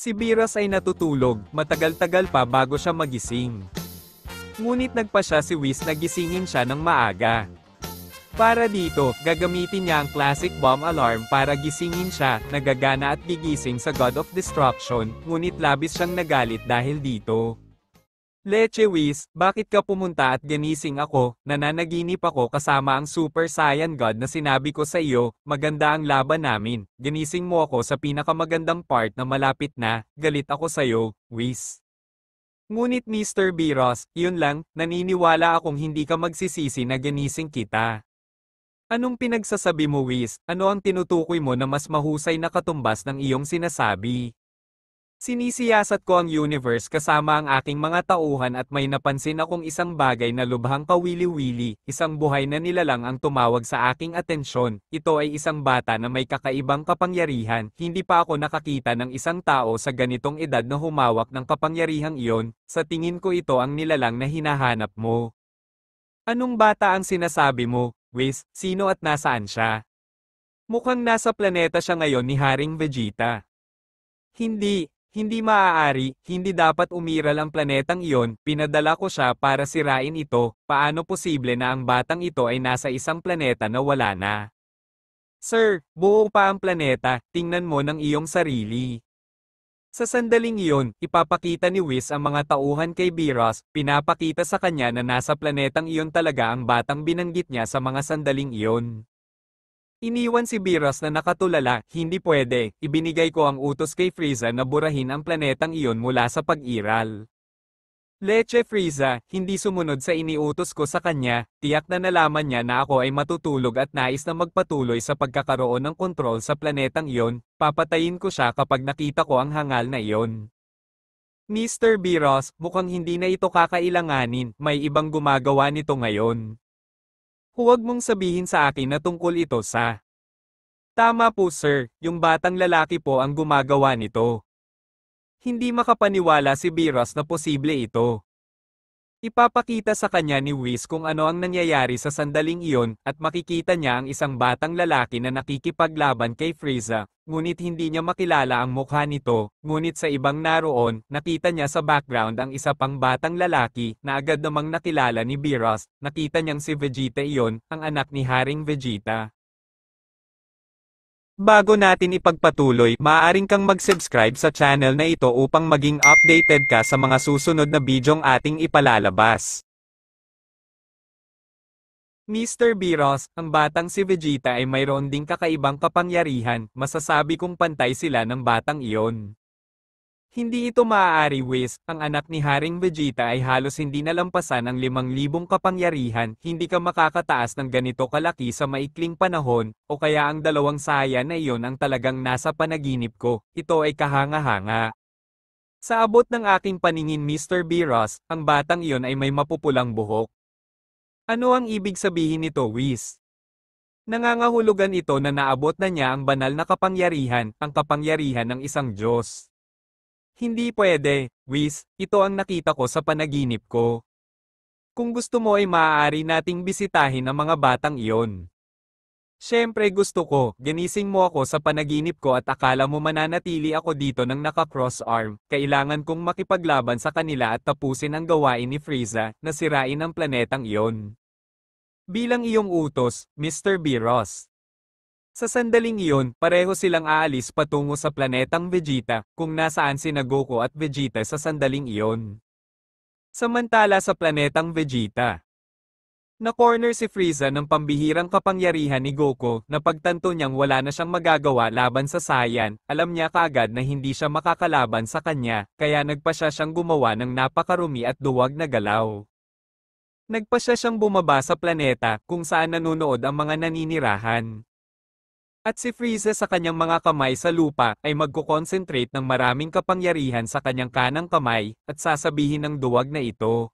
Si Beerus ay natutulog, matagal-tagal pa bago siya magising. Ngunit nagpa siya si Whis na gisingin siya ng maaga. Para dito, gagamitin niya ang classic bomb alarm para gisingin siya, nagagana at gigising sa God of Destruction, ngunit labis siyang nagalit dahil dito. Leche Whis, bakit ka pumunta at ginising ako? Nananaginip ako kasama ang Super Saiyan God na sinabi ko sa iyo, maganda ang laban namin. Ginising mo ako sa pinakamagandang part na malapit na, galit ako sa iyo, Whis. Ngunit Mr. Beerus, yun lang, naniniwala akong hindi ka magsisisi na ginising kita. Anong pinagsasabi mo, Whis? Ano ang tinutukoy mo na mas mahusay na katumbas ng iyong sinasabi? Sinisiyasat ko ang universe kasama ang aking mga tauhan at may napansin akong isang bagay na lubhang kawili-wili, isang buhay na nilalang ang tumawag sa aking atensyon. Ito ay isang bata na may kakaibang kapangyarihan. Hindi pa ako nakakita ng isang tao sa ganitong edad na humawak ng kapangyarihang iyon. Sa tingin ko ito ang nilalang na hinahanap mo. Anong bata ang sinasabi mo, Whis? Sino at nasaan siya? Mukhang nasa planeta siya ngayon ni Haring Vegeta. Hindi maaari, hindi dapat umiral ang planetang iyon, pinadala ko siya para sirain ito, paano posible na ang batang ito ay nasa isang planeta na wala na? Sir, buo pa ang planeta, tingnan mo ng iyong sarili. Sa sandaling iyon, ipapakita ni Whis ang mga tauhan kay Beerus, pinapakita sa kanya na nasa planetang iyon talaga ang batang binanggit niya sa mga sandaling iyon. Iniwan si Beerus na nakatulala, hindi pwede, ibinigay ko ang utos kay Frieza na burahin ang planetang iyon mula sa pag-iral. Leche Frieza, hindi sumunod sa iniutos ko sa kanya, tiyak na nalaman niya na ako ay matutulog at nais na magpatuloy sa pagkakaroon ng kontrol sa planetang iyon, papatayin ko siya kapag nakita ko ang hangal na iyon. Mr. Beerus, mukhang hindi na ito kakailanganin, may ibang gumagawa nito ngayon. Huwag mong sabihin sa akin na tungkol ito sa... Tama po sir, yung batang lalaki po ang gumagawa nito. Hindi makapaniwala si Beerus na posible ito. Ipapakita sa kanya ni Whis kung ano ang nangyayari sa sandaling iyon, at makikita niya ang isang batang lalaki na nakikipaglaban kay Frieza, ngunit hindi niya makilala ang mukha nito, ngunit sa ibang naroon, nakita niya sa background ang isa pang batang lalaki, na agad namang nakilala ni Beerus, nakita niyang si Vegeta iyon, ang anak ni Haring Vegeta. Bago natin ipagpatuloy, maaaring kang mag-subscribe sa channel na ito upang maging updated ka sa mga susunod na bidyong ating ipalalabas. Mr. Beerus, ang batang si Vegeta ay mayroon ding kakaibang kapangyarihan, masasabi kong pantay sila ng batang iyon. Hindi ito maaari Whis, ang anak ni Haring Vegeta ay halos hindi nalampasan ang 5,000 kapangyarihan, hindi ka makakataas ng ganito kalaki sa maikling panahon, o kaya ang dalawang Saiyan na iyon ang talagang nasa panaginip ko, ito ay kahanga-hanga. Sa abot ng aking paningin Mr. Beerus, ang batang iyon ay may mapupulang buhok. Ano ang ibig sabihin nito Whis? Nangangahulugan ito na naabot na niya ang banal na kapangyarihan, ang kapangyarihan ng isang Diyos. Hindi pwede, Whis, ito ang nakita ko sa panaginip ko. Kung gusto mo ay maaari nating bisitahin ang mga batang iyon. Siyempre gusto ko, ginising mo ako sa panaginip ko at akala mo mananatili ako dito ng naka-cross arm, kailangan kong makipaglaban sa kanila at tapusin ang gawain ni Frieza, na sirain ang planetang iyon. Bilang iyong utos, Mr. Beerus. Sa sandaling iyon, pareho silang aalis patungo sa planetang Vegeta, kung nasaan sina Goku at Vegeta sa sandaling iyon. Samantala sa planetang Vegeta, na-corner si Frieza ng pambihirang kapangyarihan ni Goku, na pagtanto niyang wala na siyang magagawa laban sa Saiyan, alam niya kaagad na hindi siya makakalaban sa kanya, kaya nagpasya siyang gumawa ng napakarumi at duwag na galaw. Nagpasya siyang bumaba sa planeta, kung saan nanunood ang mga naninirahan. At si Frieza sa kanyang mga kamay sa lupa, ay magko-concentrate ng maraming kapangyarihan sa kanyang kanang kamay, at sasabihin ng duwag na ito.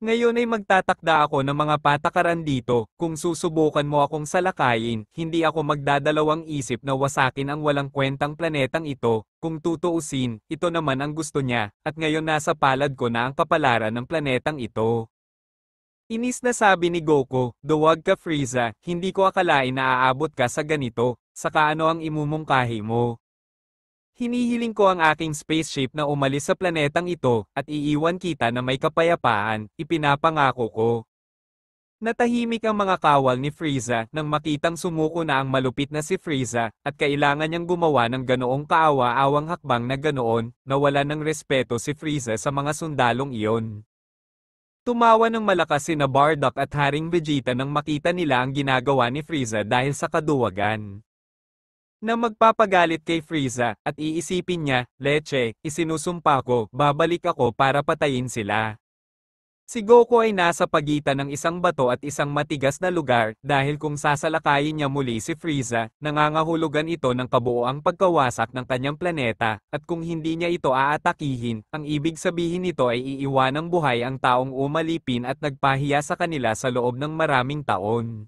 Ngayon ay magtatakda ako ng mga patakaran dito, kung susubukan mo akong salakayin, hindi ako magdadalawang isip na wasakin ang walang kwentang planetang ito, kung tutuusin, ito naman ang gusto niya, at ngayon nasa palad ko na ang kapalaran ng planetang ito. Inis na sabi ni Goku, duwag ka Frieza, hindi ko akalain na aabot ka sa ganito, saka ano ang imumungkahi mo. Hinihiling ko ang aking spaceship na umalis sa planetang ito, at iiwan kita na may kapayapaan, ipinapangako ko. Natahimik ang mga kawal ni Frieza nang makitang sumuko na ang malupit na si Frieza, at kailangan niyang gumawa ng ganoong kaawa-awang hakbang na ganoon, nawala ng respeto si Frieza sa mga sundalong iyon. Tumawa ng malakas sina Bardock at Haring Vegeta nang makita nila ang ginagawa ni Frieza dahil sa kaduwagan. Na magpapagalit kay Frieza, at iisipin niya, Leche, isinusumpa ko, babalik ako para patayin sila. Si Goku ay nasa pagitan ng isang bato at isang matigas na lugar, dahil kung sasalakayin niya muli si Frieza, nangangahulugan ito ng kabuoang pagkawasak ng kanyang planeta, at kung hindi niya ito aatakihin, ang ibig sabihin nito ay iiwanang buhay ang taong umalipin at nagpahiya sa kanila sa loob ng maraming taon.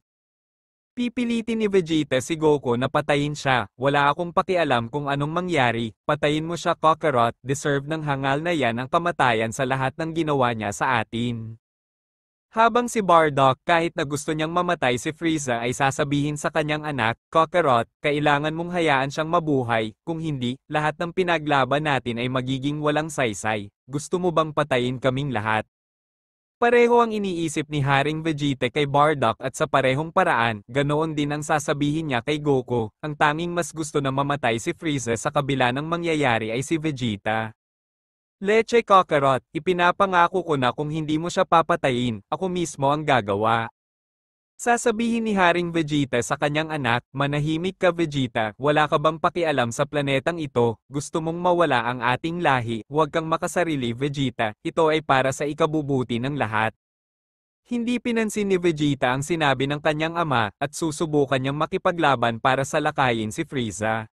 Pipilitin ni Vegeta si Goku na patayin siya, wala akong pakialam kung anong mangyari, patayin mo siya Kakarot, deserve ng hangal na yan ang kamatayan sa lahat ng ginawa niya sa atin. Habang si Bardock kahit na gusto niyang mamatay si Frieza ay sasabihin sa kanyang anak, Kakarot, kailangan mong hayaan siyang mabuhay, kung hindi, lahat ng pinaglaban natin ay magiging walang saysay, gusto mo bang patayin kaming lahat? Pareho ang iniisip ni Haring Vegeta kay Bardock at sa parehong paraan, ganoon din ang sasabihin niya kay Goku, ang tanging mas gusto na mamatay si Frieza sa kabila ng mangyayari ay si Vegeta. Leche Kakarot, ipinapangako ko na kung hindi mo siya papatayin, ako mismo ang gagawa. Sasabihin ni Haring Vegeta sa kanyang anak, manahimik ka Vegeta, wala ka bang pakialam sa planetang ito, gusto mong mawala ang ating lahi, huwag kang makasarili Vegeta, ito ay para sa ikabubuti ng lahat. Hindi pinansin ni Vegeta ang sinabi ng kanyang ama, at susubukan niyang makipaglaban para salakayin si Frieza.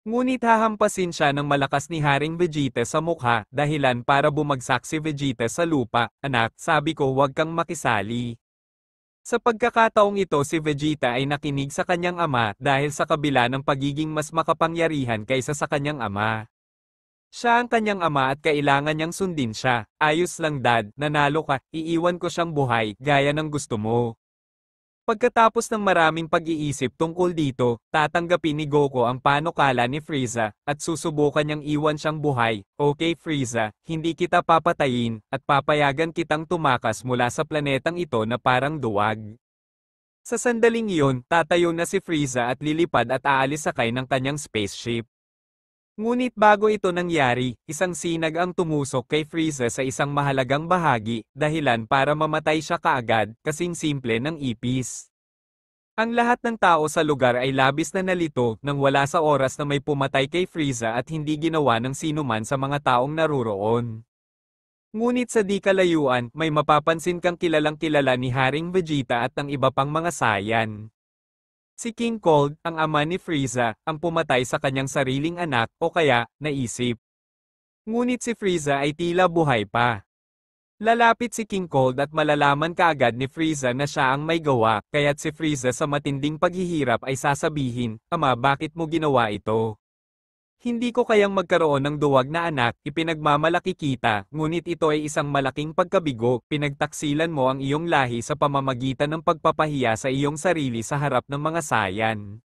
Ngunit hahampasin siya ng malakas ni Haring Vegeta sa mukha, dahilan para bumagsak si Vegeta sa lupa, anak, sabi ko huwag kang makisali. Sa pagkakataong ito si Vegeta ay nakinig sa kanyang ama dahil sa kabila ng pagiging mas makapangyarihan kaysa sa kanyang ama. Siya ang kanyang ama at kailangan niyang sundin siya. Ayos lang dad, nanalo ka, iiwan ko siyang buhay, gaya ng gusto mo. Pagkatapos ng maraming pag-iisip tungkol dito, tatanggapin ni Goku ang panukala ni Frieza, at susubukan niyang iwan siyang buhay. Okay Frieza, hindi kita papatayin, at papayagan kitang tumakas mula sa planetang ito na parang duwag. Sa sandaling iyon, tatayo na si Frieza at lilipad at aalis sakay ng kanyang spaceship. Ngunit bago ito nangyari, isang sinag ang tumusok kay Frieza sa isang mahalagang bahagi, dahilan para mamatay siya kaagad, kasing simple ng ipis. Ang lahat ng tao sa lugar ay labis na nalito nang wala sa oras na may pumatay kay Frieza at hindi ginawa ng sinuman sa mga taong naroroon. Ngunit sa di kalayuan, may mapapansin kang kilalang-kilala ni Haring Vegeta at ng iba pang mga Saiyan. Si King Cold, ang ama ni Frieza, ang pumatay sa kanyang sariling anak, o kaya, naisip. Ngunit si Frieza ay tila buhay pa. Lalapit si King Cold at malalaman kaagad ni Frieza na siya ang may gawa, kaya't si Frieza sa matinding paghihirap ay sasabihin, Ama bakit mo ginawa ito? Hindi ko kayang magkaroon ng duwag na anak, ipinagmamalaki kita, ngunit ito ay isang malaking pagkabigo, pinagtaksilan mo ang iyong lahi sa pamamagitan ng pagpapahiya sa iyong sarili sa harap ng mga Saiyan.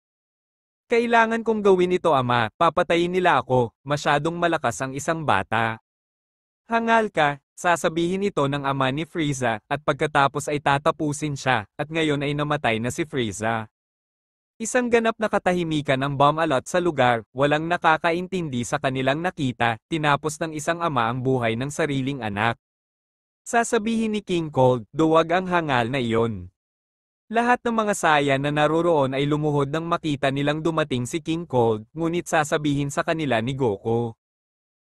Kailangan kong gawin ito ama, papatayin nila ako, masyadong malakas ang isang bata. Hangal ka, sasabihin ito ng ama ni Frieza, at pagkatapos ay tatapusin siya, at ngayon ay namatay na si Frieza. Isang ganap na katahimikan ang bomb-alot sa lugar, walang nakakaintindi sa kanilang nakita, tinapos ng isang ama ang buhay ng sariling anak. Sasabihin ni King Cold, duwag ang hangal na iyon. Lahat ng mga Saiyan na naroroon ay lumuhod nang makita nilang dumating si King Cold, ngunit sasabihin sa kanila ni Goku.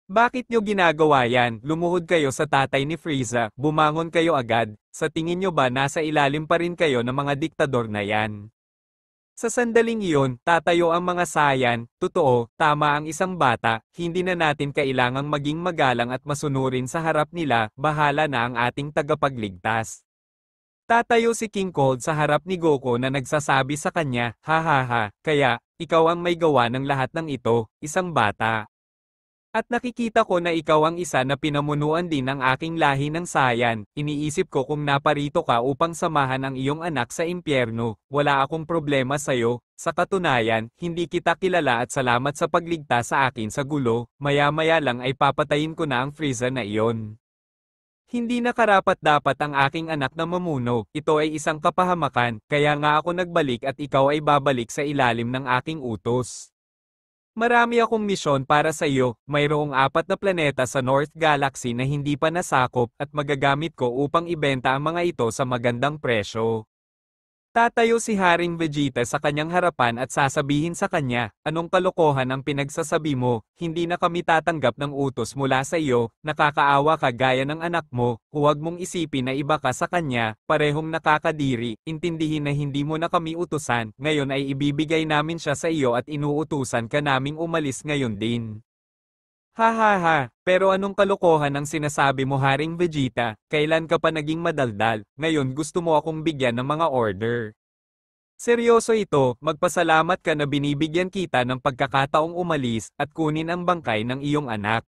Bakit nyo ginagawa yan? Lumuhod kayo sa tatay ni Frieza, bumangon kayo agad, sa tingin nyo ba nasa ilalim pa rin kayo ng mga diktador na yan? Sa sandaling iyon, tatayo ang mga Saiyan, totoo, tama ang isang bata, hindi na natin kailangang maging magalang at masunurin sa harap nila, bahala na ang ating tagapagligtas. Tatayo si King Cold sa harap ni Goku na nagsasabi sa kanya, ha ha ha, kaya, ikaw ang may gawa ng lahat ng ito, isang bata. At nakikita ko na ikaw ang isa na pinamunuan din ng aking lahi ng Saiyan. Iniisip ko kung naparito ka upang samahan ang iyong anak sa impyerno, wala akong problema sa'yo. Sa katunayan, hindi kita kilala at salamat sa pagligtas sa akin sa gulo, maya-maya lang ay papatayin ko na ang Frieza na iyon. Hindi na karapat-dapat ang aking anak na mamuno, ito ay isang kapahamakan, kaya nga ako nagbalik at ikaw ay babalik sa ilalim ng aking utos. Marami akong misyon para sa iyo, mayroong 4 na planeta sa North Galaxy na hindi pa nasakop at magagamit ko upang ibenta ang mga ito sa magandang presyo. Tatayo si Haring Vegeta sa kanyang harapan at sasabihin sa kanya, anong kalokohan ang pinagsasabi mo, hindi na kami tatanggap ng utos mula sa iyo, nakakaawa ka gaya ng anak mo, huwag mong isipin na iba ka sa kanya, parehong nakakadiri, intindihin na hindi mo na kami utusan, ngayon ay ibibigay namin siya sa iyo at inuutusan ka naming umalis ngayon din. Ha ha ha, pero anong kalokohan ang sinasabi mo Haring Vegeta, kailan ka pa naging madaldal, ngayon gusto mo akong bigyan ng mga order. Seryoso ito, magpasalamat ka na binibigyan kita ng pagkakataong umalis at kunin ang bangkay ng iyong anak.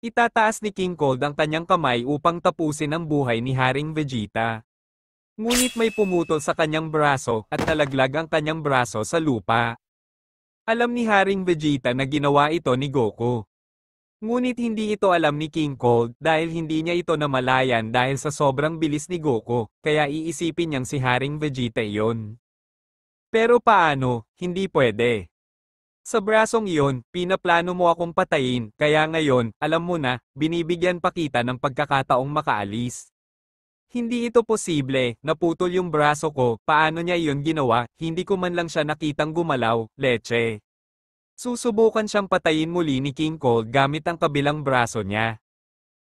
Itataas ni King Cold ang kanyang kamay upang tapusin ang buhay ni Haring Vegeta. Ngunit may pumutol sa kanyang braso at nalaglag ang kanyang braso sa lupa. Alam ni Haring Vegeta na ginawa ito ni Goku. Ngunit hindi ito alam ni King Cold dahil hindi niya ito namalayan dahil sa sobrang bilis ni Goku, kaya iisipin niyang si Haring Vegeta iyon. Pero paano, hindi pwede. Sa brasong iyon, pinaplano mo akong patayin, kaya ngayon, alam mo na, binibigyan pa kita ng pagkakataong makaalis. Hindi ito posible, naputol yung braso ko, paano niya iyon ginawa, hindi ko man lang siya nakitang gumalaw, leche. Susubukan siyang patayin muli ni King Cold gamit ang kabilang braso niya.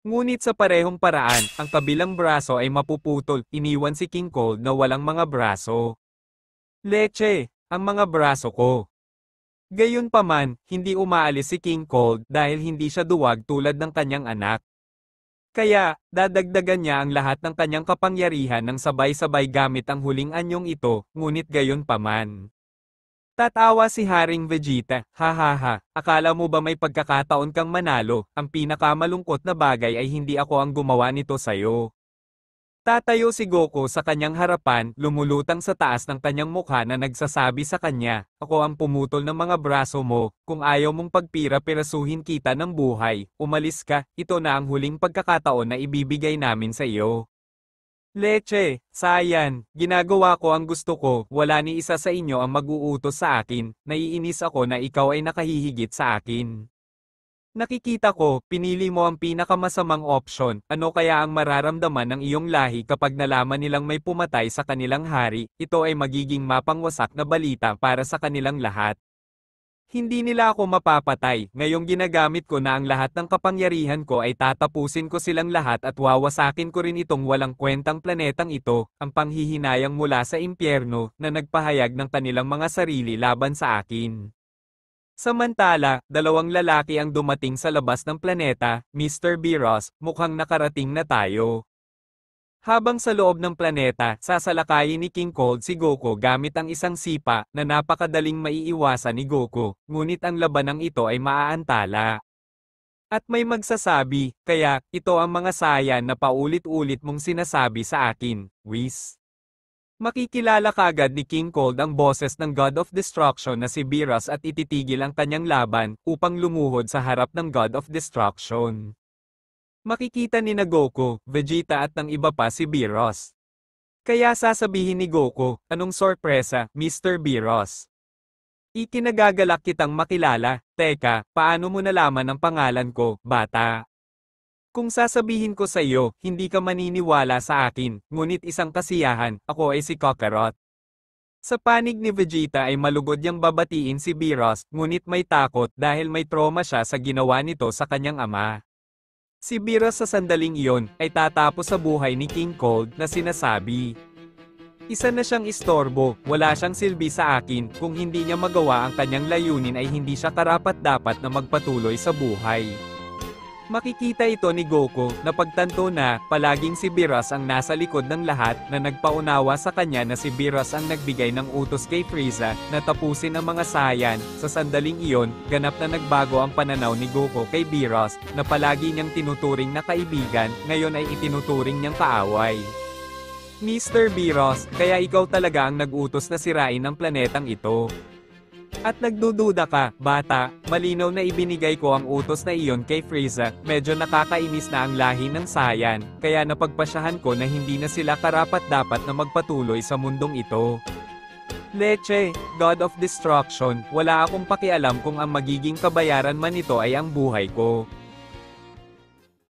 Ngunit sa parehong paraan, ang kabilang braso ay mapuputol, iniwan si King Cold na walang mga braso. Leche, ang mga braso ko. Gayunpaman, hindi umaalis si King Cold dahil hindi siya duwag tulad ng kanyang anak. Kaya, dadagdagan niya ang lahat ng kanyang kapangyarihan ng sabay-sabay gamit ang huling anyong ito, ngunit gayunpaman. Tatawa si Haring Vegeta, hahaha, akala mo ba may pagkakataon kang manalo, ang pinakamalungkot na bagay ay hindi ako ang gumawa nito sa'yo. Tatayo si Goku sa kanyang harapan, lumulutang sa taas ng kanyang mukha na nagsasabi sa kanya, ako ang pumutol ng mga braso mo, kung ayaw mong pagpira-pirasuhin kita ng buhay, umalis ka, ito na ang huling pagkakataon na ibibigay namin sa iyo. Leche, Saiyan, ginagawa ko ang gusto ko, wala ni isa sa inyo ang mag-uutos sa akin, naiinis ako na ikaw ay nakahihigit sa akin. Nakikita ko, pinili mo ang pinakamasamang opsyon, ano kaya ang mararamdaman ng iyong lahi kapag nalaman nilang may pumatay sa kanilang hari, ito ay magiging mapangwasak na balita para sa kanilang lahat. Hindi nila ako mapapatay, ngayong ginagamit ko na ang lahat ng kapangyarihan ko ay tatapusin ko silang lahat at wawasakin ko rin itong walang kwentang planetang ito, ang panghihinayang mula sa impyerno, na nagpahayag ng kanilang mga sarili laban sa akin. Samantala, 2 lalaki ang dumating sa labas ng planeta, Mr. Beerus, mukhang nakarating na tayo. Habang sa loob ng planeta, sasalakayin ni King Cold si Goku gamit ang isang sipa na napakadaling maiiwasan ni Goku, ngunit ang labanang ito ay maaantala. At may magsasabi, kaya, ito ang mga Saiyan na paulit-ulit mong sinasabi sa akin, Whis. Makikilala kaagad ni King Cold ang boses ng God of Destruction na si Beerus at ititigil ang kanyang laban upang lumuhod sa harap ng God of Destruction. Makikita ni na Goku, Vegeta at ng iba pa si Beerus. Kaya sasabihin ni Goku, anong sorpresa, Mr. Beerus? Ikinagagalak kitang makilala, teka, paano mo nalaman ang pangalan ko, bata? Kung sasabihin ko sa iyo, hindi ka maniniwala sa akin, ngunit isang kasiyahan, ako ay si Kakarot. Sa panig ni Vegeta ay malugod niyang babatiin si Beerus, ngunit may takot dahil may trauma siya sa ginawa nito sa kanyang ama. Si Beerus sa sandaling iyon ay tatapos sa buhay ni King Cold na sinasabi, isa na siyang istorbo, wala siyang silbi sa akin, kung hindi niya magawa ang kanyang layunin ay hindi siya karapat-dapat na magpatuloy sa buhay. Makikita ito ni Goku, na pagtanto na, palaging si Beerus ang nasa likod ng lahat, na nagpaunawa sa kanya na si Beerus ang nagbigay ng utos kay Frieza, na tapusin ang mga Saiyan. Sa sandaling iyon, ganap na nagbago ang pananaw ni Goku kay Beerus, na palagi niyang tinuturing na kaibigan, ngayon ay itinuturing niyang kaaway. Mr. Beerus, kaya ikaw talaga ang nag-utos na sirain ang planetang ito. At nagdududa ka, bata, malinaw na ibinigay ko ang utos na iyon kay Frieza, medyo nakakainis na ang lahi ng Saiyan, kaya napagpasyahan ko na hindi na sila karapat-dapat na magpatuloy sa mundong ito. Leche, God of Destruction, wala akong pakialam kung ang magiging kabayaran man ito ay ang buhay ko.